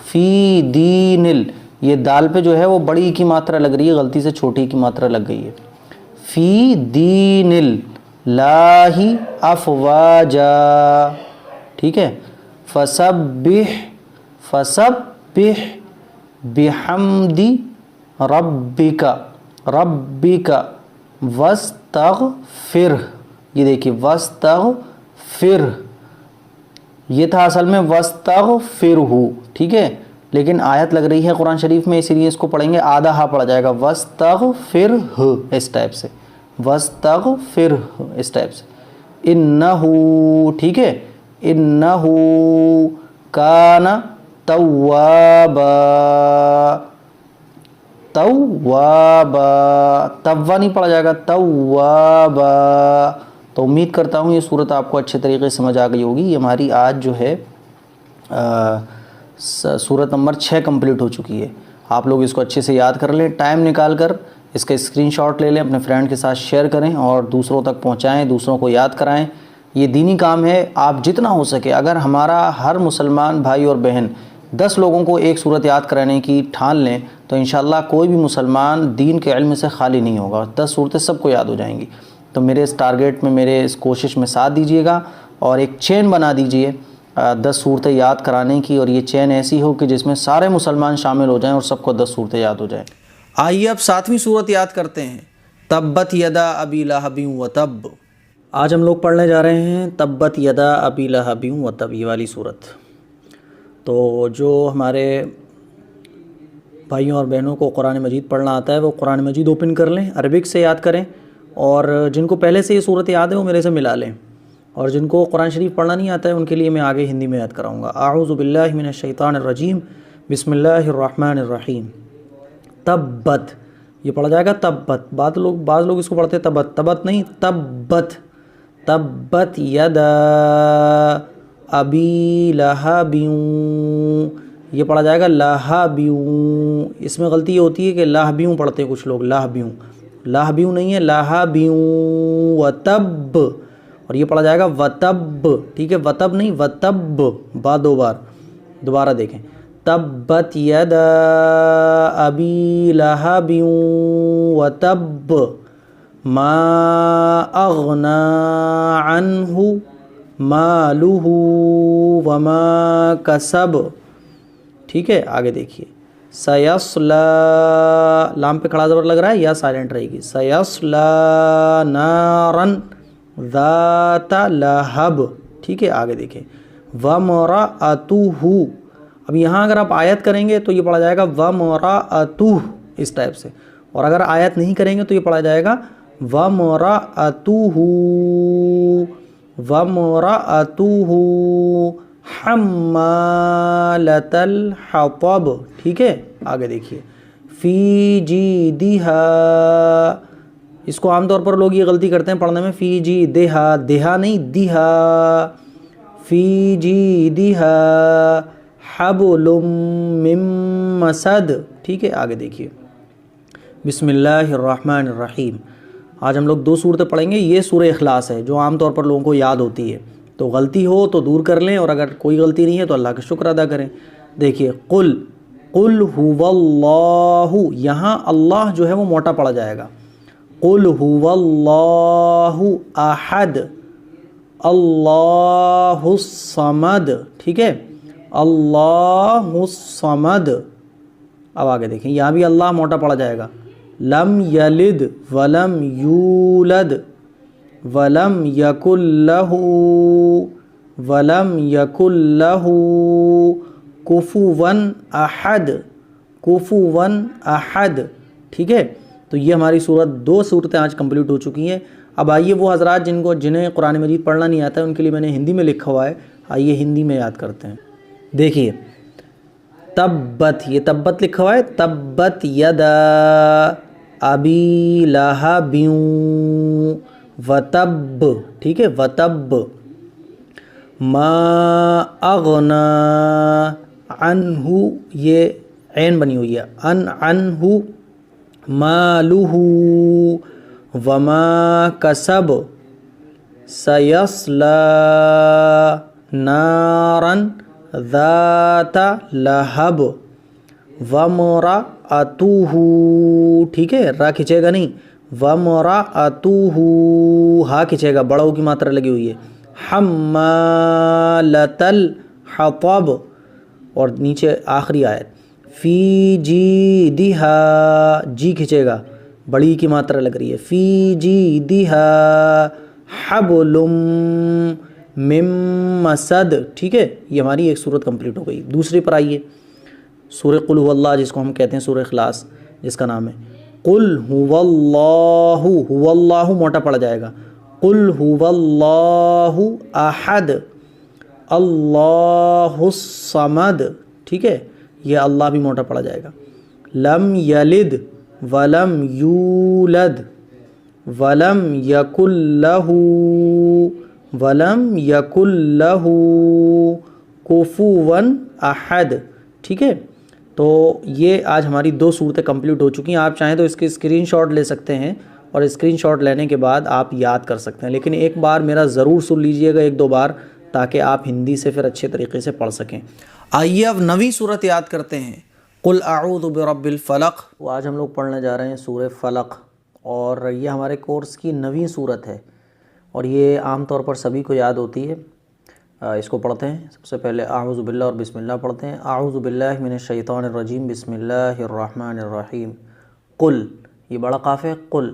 فی دین یہ دال پہ جو ہے وہ بڑی کی ماترا لگ رہی ہے, غلطی سے چھوٹی کی ماترا لگ گئی ہے. فی دین اللہ افواجا, ٹھیک ہے. فسبح, فسبح بحمد ربک, ربک واستغفر, یہ دیکھیے واستغفر, یہ تھا اصل میں واستغفرہ, ٹھیک ہے, لیکن آیت لگ رہی ہے قرآن شریف میں اسی لیے اس کو پڑھیں گے آدھا ہا پڑھا جائے گا واستغفرہ اس ٹائپ سے, واستغفرہ اس ٹائپ سے. انہو, ٹھیک ہے, انہو کان توابا, توابا, توا نہیں پڑھا جائے گا توابا. تو امید کرتا ہوں یہ صورت آپ کو اچھے طریقے سے سمجھ آ گئی ہوگی. یہ ہماری آج جو ہے صورت نمبر 6 کمپلیٹ ہو چکی ہے. آپ لوگ اس کو اچھے سے یاد کر لیں, ٹائم نکال کر اس کا اسکرین شاٹ لے لیں, اپنے فرینڈ کے ساتھ شیئر کریں اور دوسروں تک پہنچائیں, دوسروں کو یاد کرائیں. یہ دینی کام ہے, آپ جتنا ہو سکے اگر ہمارا ہر مسلمان بھائی اور بہن 10 لوگوں کو ایک صورت یاد کرانے کی ٹھان لیں تو انشاءاللہ کوئی بھی مسلمان دین کے علم سے خالی نہیں ہوگا, 10 صورتیں سب کو یاد ہو جائیں گی. تو میرے اس ٹارگیٹ میں, میرے اس کوشش میں ساتھ دیجیے گا اور ایک چین بنا دیجیے 10 صورتیں یاد کرانے کی, اور یہ چین ایسی ہو کہ جس میں سارے مسلمان شامل ہو جائیں اور سب کو 10 صورتیں یاد ہو جائیں. آئیے اب 7ویں صورت یاد کرتے ہیں, تبت یدا ابی لہب وتب. آج ہم لوگ پڑھنے جا رہے ہیں تبت یدا ابی لہب وتب, یہ والی صورت. تو جو ہمارے بھائیوں اور بہنوں کو قرآن مجید پڑھنا آتا ہے وہ قرآن مجید اوپن کر لیں, عربک سے یاد کریں, اور جن کو پہلے سے یہ صورت یاد ہے وہ میرے سے ملا لیں, اور جن کو قرآن شریف پڑھنا نہیں آتا ہے ان کے لیے میں آگے ہندی میں یاد کراؤں گا. اعوذ باللہ من الشیطان الرجیم, بسم اللہ الرحمن الرحیم. تبت, یہ پڑھا جائے گا تبت, بعض لوگ اس کو پڑھتے ہیں تبت, تبت نہیں تبت. تبت یدا ابی لہب, یہ پڑھا جائے گا لہبیوں. اس میں غلطی یہ ہوتی ہے کہ لہبیوں پڑھتے ہیں کچھ لوگ, لہبیوں, لہبیوں نہیں ہے لہبیوں. وتب, اور یہ پڑھا جائے گا وتب, ٹھیک ہے, وتب نہیں وتب, با 2 بار, دوبارہ دیکھیں. تبت یدا ابی لہب وتب ما اغنی عنہ مالہ وما کسب, ٹھیک ہے. آگے دیکھیے سیصلا, لام پہ کھڑا زبر لگ رہا ہے یا سائلنٹ رہے گی, سیصلا نارا ذات لہب, ٹھیک ہے. آگے دیکھیں وامرأتہ, اب یہاں اگر آپ آیت کریں گے تو یہ پڑھا جائے گا وامرأتہ اس ٹائپ سے, اور اگر آیت نہیں کریں گے تو یہ پڑھا جائے گا وامرأتہ, وامرأتہ حمالۃ الحطب, ٹھیک ہے. آگے دیکھیے فی جیدہا, اس کو عام طور پر لوگ یہ غلطی کرتے ہیں پڑھنے میں, فی جیدہا, دہا نہیں دیہا, فی جیدہا حبل من مسد, ٹھیک ہے. آگے دیکھیے بسم اللہ الرحمن الرحیم۔ آج ہم لوگ 2 صورتیں پڑھیں گے۔ یہ سورہ اخلاص ہے جو عام طور پر لوگوں کو یاد ہوتی ہے، تو غلطی ہو تو دور کر لیں، اور اگر کوئی غلطی نہیں ہے تو اللہ کا شکر ادا کریں۔ دیکھیے، قل هو اللہ، یہاں اللہ جو ہے وہ موٹا پڑا جائے گا۔ قل هو اللہ احد، اللہ الصمد، ٹھیک ہے، اللہ الصمد۔ اب آگے دیکھیں، یہاں بھی اللہ موٹا پڑا جائے گا۔ لم یلد ولم یولد ولم یکن لہ کفوا احد، کفوا احد، ٹھیک ہے۔ تو یہ ہماری 2 صورتیں آج کمپلیٹ ہو چکی ہیں۔ اب آئیے وہ حضرات جنہیں قرآن مجید پڑھنا نہیں آتا ہے، ان کے لیے میں نے ہندی میں لکھا ہوا ہے، آئیے ہندی میں یاد کرتے ہیں۔ دیکھیے، تبت، یہ تبت لکھا ہوا ہے، تبت یدا ابی لہب وتب، ٹھیک ہے، وتب، ما اغنا عنہ، یہ عین بنی ہوئی ہے، عنہ مالہ وما کسب سیصلی نارا ذات لہب وامرأتہ، ٹھیک ہے، را کھچے گا نہیں، وامرأتہ، ہا کھچے گا، بڑا او کی ماترا لگی ہوئی ہے، حمالۃ الحطب، اور نیچے آخری آیت، فی جیدہا، جی کھچے گا، بڑی کی ماترا لگ رہی ہے، فی جیدہا حبل من مسد، ٹھیک ہے۔ یہ ہماری ایک صورت کمپلیٹ ہو گئی۔ دوسری پر آئیے، سورہ قل هو اللہ، جس کو ہم کہتے ہیں سورہ اخلاص، جس کا نام ہے قل هو اللہ، هو اللہ موٹا پڑ جائے گا، قل هو اللہ احد، اللہ الصمد، ٹھیک ہے، یہ اللہ بھی موٹا پڑا جائے گا، لم یلد ولم یولد ولم یکن لہ کفوا احد، ٹھیک ہے۔ تو یہ آج ہماری 2 صورتیں کمپلیٹ ہو چکی ہیں۔ آپ چاہیں تو اس کے اسکرین شاٹ لے سکتے ہیں، اور اسکرین شاٹ لینے کے بعد آپ یاد کر سکتے ہیں، لیکن ایک بار میرا ضرور سن لیجئے گا، 1-2 بار، تاکہ آپ ہندی سے پھر اچھے طریقے سے پڑھ سکیں۔ آئیے اب نویں صورت یاد کرتے ہیں، قل اعوذ برب الفلق۔ وہ آج ہم لوگ پڑھنے جا رہے ہیں سورہ فلق، اور یہ ہمارے کورس کی 9ویں صورت ہے، اور یہ عام طور پر سبھی کو یاد ہوتی ہے۔ اس کو پڑھتے ہیں، سب سے پہلے اعوذ باللہ اور بسم اللہ پڑھتے ہیں۔ اعوذ باللہ من الشیطان الرجیم، بسم اللہ الرحمن الرحیم۔ قل، یہ بڑا قاف ہے، قل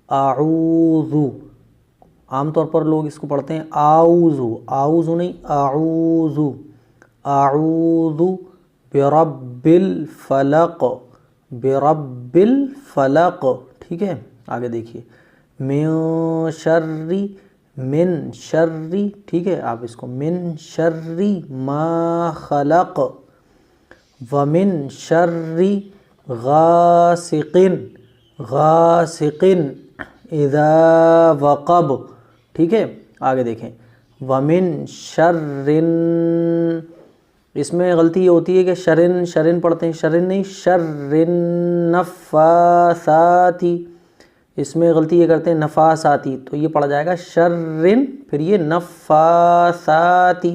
اعوذ، عام طور پر لوگ اس کو پڑھتے ہیں اعوذ، اعوذ نہیں، اعوذ، اعوذ برب الفلق، برب الفلق، ٹھیک ہے۔ آگے دیکھیے، من شر، ٹھیک ہے، آپ اس کو من شر ما خلق، ومن شر غاسق اذا وقب، ٹھیک ہے۔ آگے دیکھیں، ومن شر، اس میں غلطی یہ ہوتی ہے کہ شرن پڑھتے ہیں، شرن نہیں، شر نفاثاتی، اس میں غلطی یہ کرتے ہیں نفاساتی، تو یہ پڑھا جائے گا شرن، پھر یہ نفاساتی،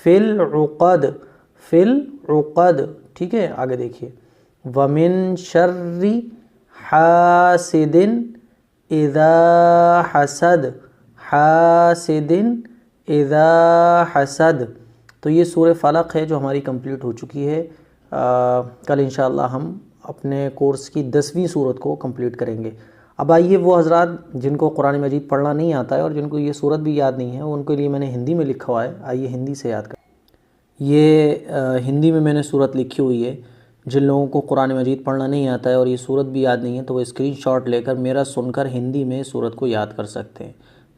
فی العقد، ٹھیک ہے۔ آگے دیکھیے، ومن شر حاسد اذا حسد، حاسد اذا حسد۔ تو یہ سورہ فلق ہے جو ہماری کمپلیٹ ہو چکی ہے۔ کل انشاءاللہ ہم اپنے کورس کی 10ویں صورت کو کمپلیٹ کریں گے۔ اب آئیے وہ حضرات جن کو قرآن مجید پڑھنا نہیں آتا ہے اور جن کو یہ صورت بھی یاد نہیں ہے، ان کے لیے میں نے ہندی میں لکھا ہوا ہے، آئیے ہندی سے یاد کریں۔ یہ ہندی میں نے صورت لکھی ہوئی ہے۔ جن لوگوں کو قرآن مجید پڑھنا نہیں آتا ہے اور یہ صورت بھی یاد نہیں ہے، تو وہ اسکرین شاٹ لے کر میرا سن کر ہندی میں صورت کو یاد کر سکتے ہیں۔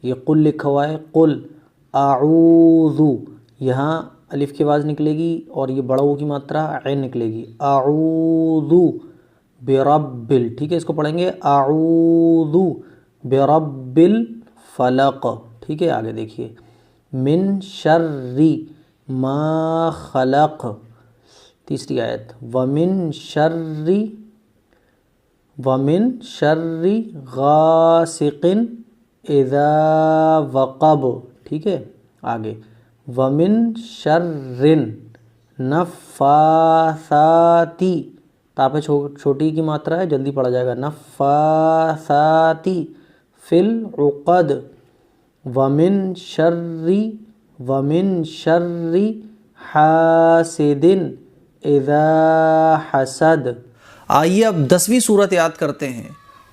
یہ قل لکھا ہوا ہے، قل اعوذ، یہاں الف کی آواز نکلے گی اور یہ بڑا او کی ماترا عین نکلے گی، اعوذ برب، ٹھیک ہے، اس کو پڑھیں گے اعوذ برب الفلق، ٹھیک ہے۔ آگے دیکھیے، من شر ما خلق، تیسری آیت، ومن شر ومن شر غاسق اذا وقب، ٹھیک ہے. آگے ومن شر نفاثاتی، تا پہ چھوٹی کی ماترا ہے، جلدی پڑھا جائے گا. نفاثاتی فی العقد ومن شر حاسد اذا حسد. آئیے اب 10ویں صورت یاد کرتے ہیں.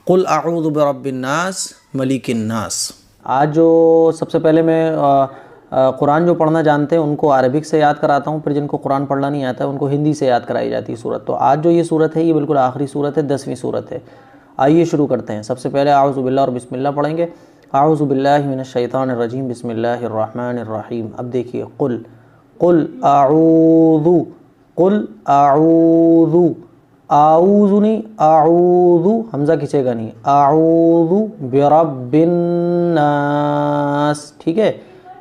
قل اعوذ برب الناس ملک الناس. آج جو سب سے پہلے میں قرآن جو پڑھنا جانتے ہیں ان کو عربک سے یاد کراتا ہوں، پھر جن کو قرآن پڑھنا نہیں آتا ہے ان کو ہندی سے یاد کرائی جاتی ہے صورت. تو آج جو یہ صورت ہے یہ بالکل آخری صورت ہے، 10ویں صورت ہے. آئیے شروع کرتے ہیں. سب سے پہلے اعوذ باللہ اور بسم اللہ پڑھیں گے. اعوذ باللہ من الشیطان الرجیم، بسم اللہ الرحمن الرحیم. اب دیکھیے قل اعوذ اعوذ نہیں، اعوذ حمزہ کھچے گا نہیں، اعوذ برب الناس، ٹھیک ہے.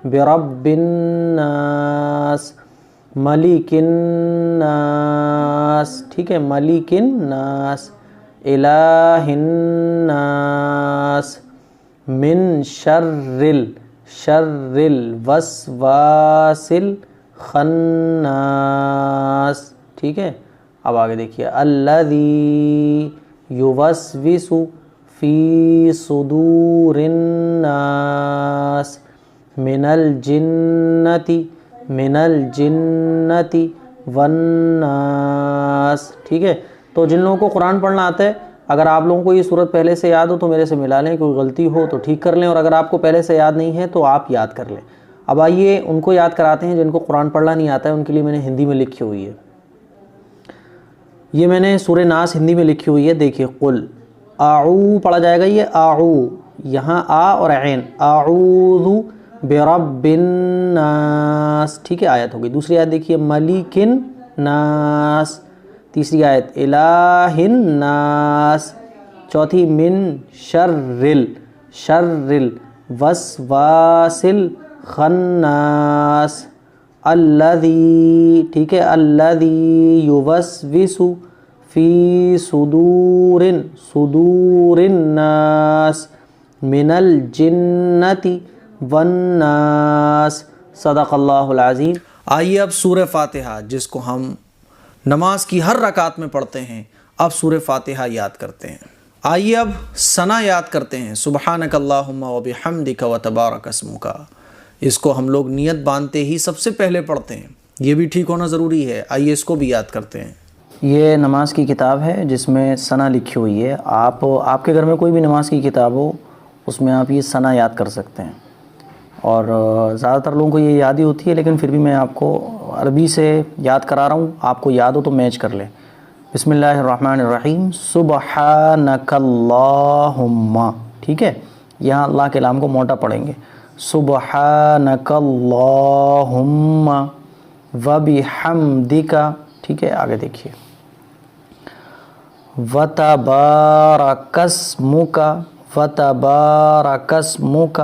برب الناس ملک الناس، ٹھیک ہے. ملک الناس الہ الناس من شر الوسواس الخناس، ٹھیک ہے. اب آگے دیکھیے الذی یوسوس فی صدور الناس من الجنت والناس، ٹھیک ہے. تو جن لوگوں کو قرآن پڑھنا آتا ہے، اگر آپ لوگوں کو یہ صورت پہلے سے یاد ہو تو میرے سے ملا لیں، کوئی غلطی ہو تو ٹھیک کر لیں، اور اگر آپ کو پہلے سے یاد نہیں ہے تو آپ یاد کر لیں. اب آئیے ان کو یاد کراتے ہیں جن کو قرآن پڑھنا نہیں آتا ہے، ان کے لیے میں نے ہندی میں لکھی ہوئی ہے. یہ میں نے سورہ ناس ہندی میں لکھی ہوئی ہے. دیکھیے قل اعو پڑھا جائے گا، یہ اعو یہاں آ اور عین، اعوذ برب الناس، ٹھیک ہے. آیت ہوگی. دوسری آیت دیکھیے ملک الناس. تیسری آیت الہ الناس. چوتھی من شر الوسواس الخناس الذی، ٹھیک ہے. الذی یوسوس فی صدور الناس من الجنت والناس. صدق اللہ العظیم. آئیے اب سورہ فاتحہ جس کو ہم نماز کی ہر رکعت میں پڑھتے ہیں، اب سورہ فاتحہ یاد کرتے ہیں. آئیے اب ثنا یاد کرتے ہیں. سبحانک اللہم وبحمدک وتبارک اسمک. اس کو ہم لوگ نیت باندھتے ہی سب سے پہلے پڑھتے ہیں، یہ بھی ٹھیک ہونا ضروری ہے. آئیے اس کو بھی یاد کرتے ہیں. یہ نماز کی کتاب ہے جس میں ثنا لکھی ہوئی ہے. آپ کے گھر میں کوئی بھی نماز کی کتاب ہو اس میں آپ یہ ثنا یاد کر سکتے ہیں، اور زیادہ تر لوگوں کو یہ یاد ہی ہوتی ہے، لیکن پھر بھی میں آپ کو عربی سے یاد کرا رہا ہوں. آپ کو یاد ہو تو میچ کر لیں. بسم اللہ الرحمن الرحیم. سبحانک اللہم، ٹھیک ہے. یہاں اللہ کے لام کو موٹا پڑھیں گے. سبحانک اللہم وبحمدک، ٹھیک ہے. آگے دیکھیے وتبارک اسمک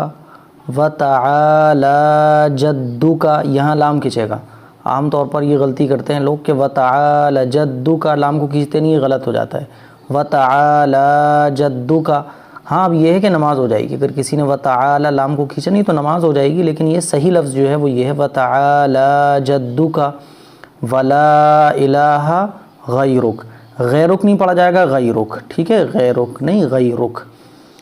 وتعالی جدک. یہاں لام کھینچے گا. عام طور پر یہ غلطی کرتے ہیں لوگ کہ وتعالی جدک، لام کو کھینچتے نہیں، یہ غلط ہو جاتا ہے. وتعالی جدک. ہاں اب یہ ہے کہ نماز ہو جائے گی. اگر کسی نے وتعالی لام کو کھینچا نہیں تو نماز ہو جائے گی، لیکن یہ صحیح لفظ جو ہے وہ یہ ہے وتعالی جدک ولا الہ غیرک. غیرک نہیں پڑھا جائے گا، غیرک، ٹھیک ہے. غیرک نہیں، غیرک.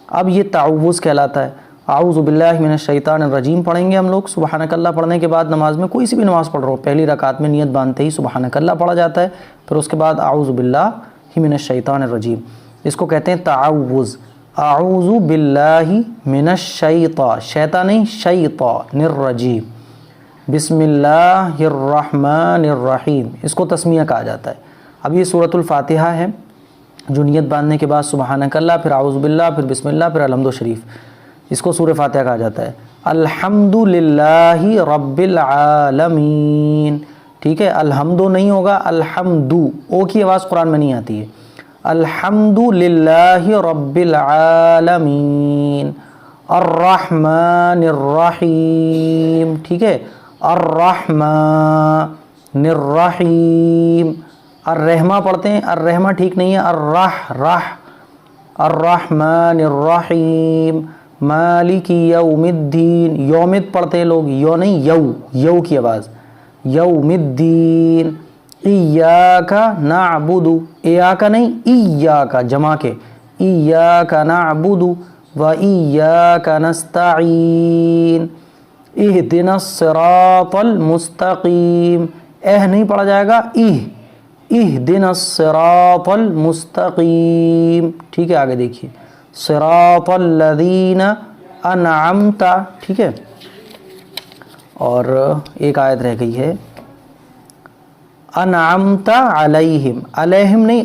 اب یہ تعوذ کہلاتا ہے. اعوذ باللہ من الشیطان الرجیم پڑھیں گے ہم لوگ. سبحانک اللہ پڑھنے کے بعد نماز میں کوئی سی بھی نماز پڑھ رہا ہو، پہلی رکعت میں نیت باندھتے ہی سبحانک اللہ پڑھا جاتا ہے، پھر اس کے بعد اعوذ باللہ من الشیطان الرجیم. اس کو کہتے ہیں تعوذ. اعوذ باللہ من الشیطان، شیطان نہیں، شیطان الرجیم. بسم اللہ الرحمن الرحیم، اس کو تسمیہ کہا جاتا ہے. اب یہ سورۃ الفاتحہ ہے جو نیت باندھنے کے بعد سبحانک اللہ، پھر اعوذ باللہ، پھر بسم اللہ، پھر الحمد شریف، اس کو سورہ فاتحہ کہا جاتا ہے. الحمد للہ رب العالمین، ٹھیک ہے. الحمد نہیں ہوگا، الحمد، او کی آواز قرآن میں نہیں آتی ہے. الحمد للہ رب العالمین الرحمن الرحیم، ٹھیک ہے. الرحمن الرحیم. الرحمہ پڑھتے ہیں، الرحمہ ٹھیک نہیں ہے، الرح، الرحمن الرحیم، مالک یوم الدین، یومد پڑھتے ہیں لوگ، یو نہیں یو کی آواز، یوم الدین، ایاک نعبد، ایاک نہیں ایاک جمع کے، ایاک نعبد و ایاک نستعین، اہدنا الصراط المستقیم، نہیں پڑھا جائے گا، اہدنا الصراط المستقیم، ٹھیک ہے، آگے دیکھیے، صراط الذین انعمت، ٹھیک ہے، اور ایک آیت رہ گئی ہے، انعمت علیہم، علیہم نہیں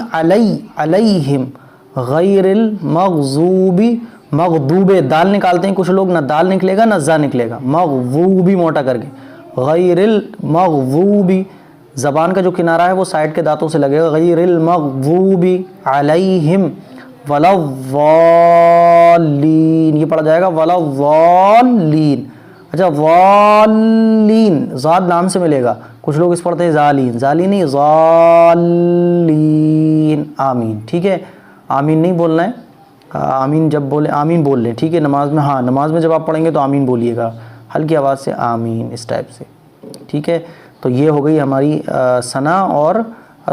علیہم، غیر المغضوب، مغضوب دال نکالتے ہیں کچھ لوگ، نہ دال نکلے گا نہ زا نکلے گا، مغضوبی موٹا کر کے، غیر المغضوب، زبان کا جو کنارہ ہے وہ سائڈ کے دانتوں سے لگے گا، غیر المغضوب علیہم ولا الضالین، یہ پڑھا جائے گا ولا الضالین، اچھا ضالین ذات نام سے ملے گا، کچھ لوگ اس پڑھتے ہیں ذالین، ذالین نہیں ضالین، آمین، ٹھیک ہے، آمین نہیں بولنا ہے، آمین جب بولے آمین بول لیں، ٹھیک ہے، نماز میں، ہاں نماز میں جب آپ پڑھیں گے تو آمین بولیے گا ہلکی آواز سے، آمین اس ٹائپ سے، ٹھیک ہے۔ تو یہ ہو گئی ہماری ثنا اور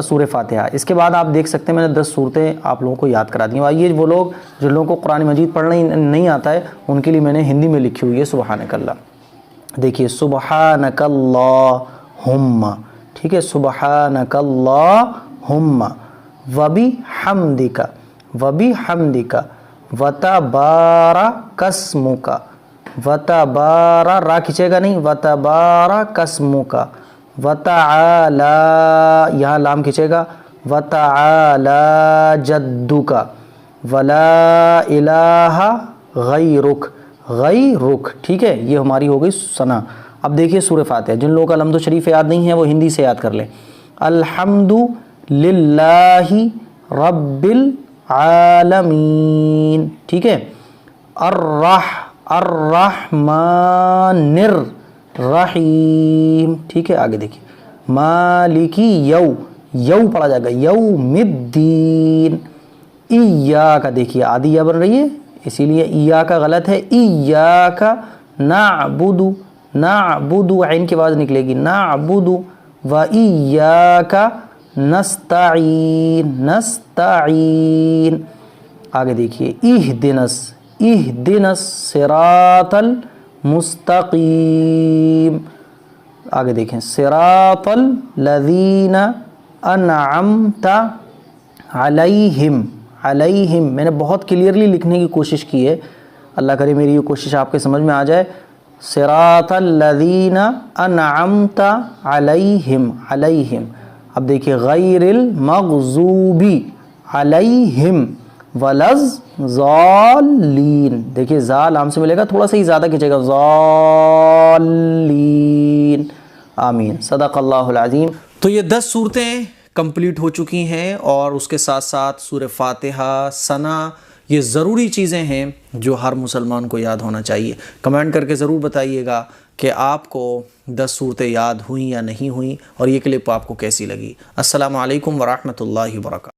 سورہ فاتحہ۔ اس کے بعد آپ دیکھ سکتے ہیں میں نے 10 صورتیں آپ لوگوں کو یاد کرا دی ہیں۔ آئیے وہ لوگ جن لوگوں کو قرآن مجید پڑھنا نہیں آتا ہے ان کے لیے میں نے ہندی میں لکھی ہوئی ہے سبحانک اللہ، دیکھیے سبحانک اللہم، ٹھیک ہے، سبحانک اللہم وبحمدک، وبحمدک وتبارک اسمک، وتبارا را کھینچے گا نہیں، وتبارک اسمک وتعالی، یہاں لام کھینچے گا، وتعالی جدک ولا الہ غیرک، غیرک، ٹھیک ہے، یہ ہماری ہو گئی ثنا۔ اب دیکھیے سورہ فاتحہ، جن لوگوں کا لمد و شریف یاد نہیں ہے وہ ہندی سے یاد کر لیں، الحمد للہ رب العالمین، ٹھیک ہے، الرحمن الرحیم، ٹھیک ہے، آگے دیکھیے، مالکی یو پڑھا جائے گا، یوم الدین، ایاک، دیکھیے آدھی یا بن رہی ہے اسی لیے ایاک غلط ہے، ایاک نعبد، نعبد عین کی آواز نکلے گی، نعبد و ایاک نستعین، نستعین، آگے دیکھیے، اہدنا الصراط المستقیم، آگے دیکھیں، صراط الذین انعمت علیہم، علیہم میں نے بہت کلیئرلی لکھنے کی کوشش کی ہے، اللہ کرے میری یہ کوشش آپ کے سمجھ میں آ جائے، صراط الذین انعمت علیہم، علیہم، اب دیکھیے غیر المغضوب علیہم ولا الضالین، دیکھیے زا لام سے ملے گا، تھوڑا سا ہی زیادہ کھینچے گا، ضالین، آمین، صدق اللہ العظیم۔ تو یہ 10 صورتیں کمپلیٹ ہو چکی ہیں، اور اس کے ساتھ ساتھ سورہ فاتحہ، ثنا، یہ ضروری چیزیں ہیں جو ہر مسلمان کو یاد ہونا چاہیے۔ کمنٹ کر کے ضرور بتائیے گا کہ آپ کو 10 صورتیں یاد ہوئیں یا نہیں ہوئیں، اور یہ کلپ آپ کو کیسی لگی۔ السلام علیکم ورحمۃ اللہ وبرکاتہ۔